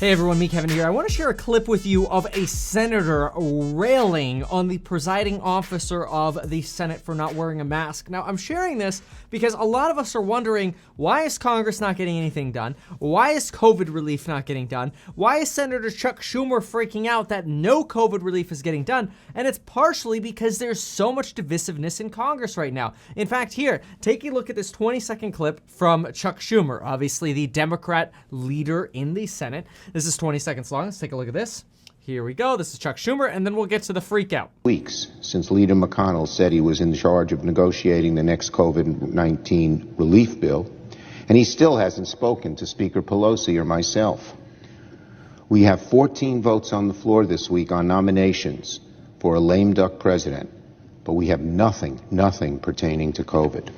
Hey everyone, me Kevin here. I want to share a clip with you of a senator railing on the presiding officer of the Senate for not wearing a mask. Now, I'm sharing this because a lot of us are wondering, why is Congress not getting anything done? Why is COVID relief not getting done? Why is Senator Chuck Schumer freaking out that no COVID relief is getting done? And it's partially because there's so much divisiveness in Congress right now. In fact, here, take a look at this 20-second clip from Chuck Schumer, obviously the Democrat leader in the Senate. This is 20 seconds long. Let's take a look at this. Here we go. This is Chuck Schumer, and then we'll get to the freak out. Weeks since Leader McConnell said he was in charge of negotiating the next COVID-19 relief bill, and he still hasn't spoken to Speaker Pelosi or myself. We have 14 votes on the floor this week on nominations for a lame duck president, but we have nothing pertaining to COVID.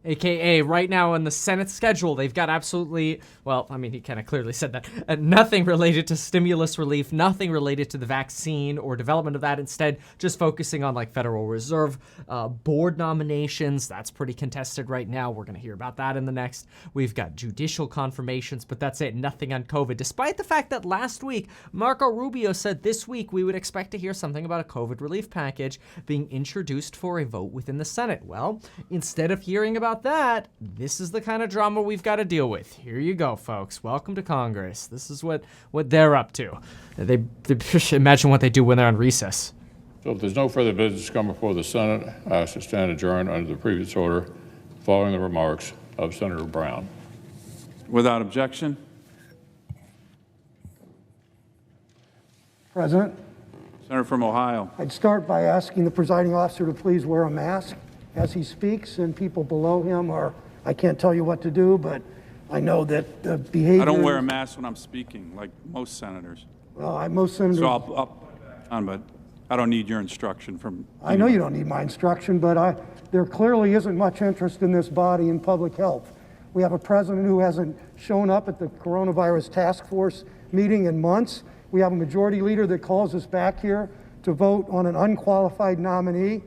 AKA right now in the Senate schedule, they've got absolutely, well, I mean, he kind of clearly said that, nothing related to stimulus relief, nothing related to the vaccine or development of that. Instead, just focusing on like Federal Reserve board nominations. That's pretty contested right now. We're going to hear about that in the next. We've got judicial confirmations, but that's it. Nothing on COVID. Despite the fact that last week, Marco Rubio said this week we would expect to hear something about a COVID relief package being introduced for a vote within the Senate. Well, instead of hearing about that, this is the kind of drama we've got to deal with. Here you go, folks. Welcome to Congress. This is what they're up to. They imagine what they do when they're on recess. So if there's no further business to come before the Senate, I ask to stand adjourned under the previous order, following the remarks of Senator Brown. Without objection. President, Senator from Ohio. I'd start by asking the presiding officer to please wear a mask as he speaks, and people below him are, I can't tell you what to do, but I know that the behavior... I don't wear a mask when I'm speaking, like most senators. Well, most senators... So I'll put it on, but I don't need your instruction from... I know you don't need my instruction, but there clearly isn't much interest in this body in public health. We have a president who hasn't shown up at the coronavirus task force meeting in months. We have a majority leader that calls us back here to vote on an unqualified nominee,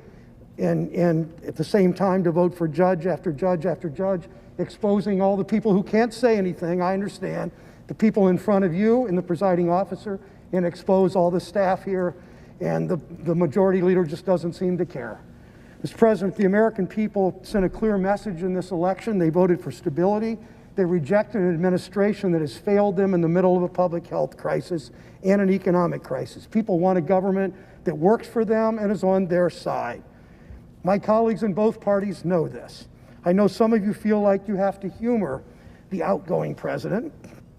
and at the same time to vote for judge after judge after judge, exposing all the people who can't say anything, I understand, the people in front of you and the presiding officer, and expose all the staff here, and the majority leader just doesn't seem to care. Mr. President, the American people sent a clear message in this election. They voted for stability. They rejected an administration that has failed them in the middle of a public health crisis and an economic crisis. People want a government that works for them and is on their side. My colleagues in both parties know this. I know some of you feel like you have to humor the outgoing president.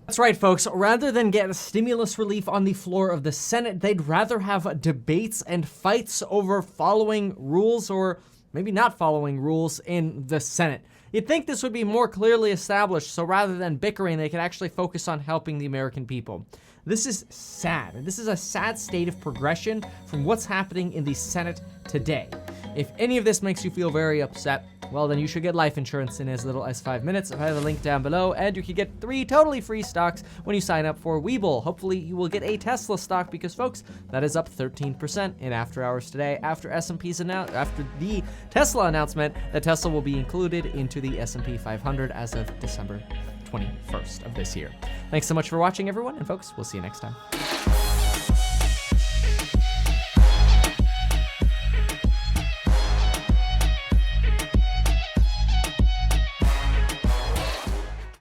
That's right, folks. Rather than get stimulus relief on the floor of the Senate, they'd rather have debates and fights over following rules or maybe not following rules in the Senate. You'd think this would be more clearly established, so rather than bickering, they could actually focus on helping the American people. This is sad. This is a sad state of progression from what's happening in the Senate today. If any of this makes you feel very upset, well, then you should get life insurance in as little as 5 minutes. I have a link down below, and you can get 3 totally free stocks when you sign up for Webull. Hopefully, you will get a Tesla stock because, folks, that is up 13% in after hours today after after the Tesla announcement that Tesla will be included into the S&P 500 as of December 21st of this year. Thanks so much for watching, everyone, and folks, we'll see you next time.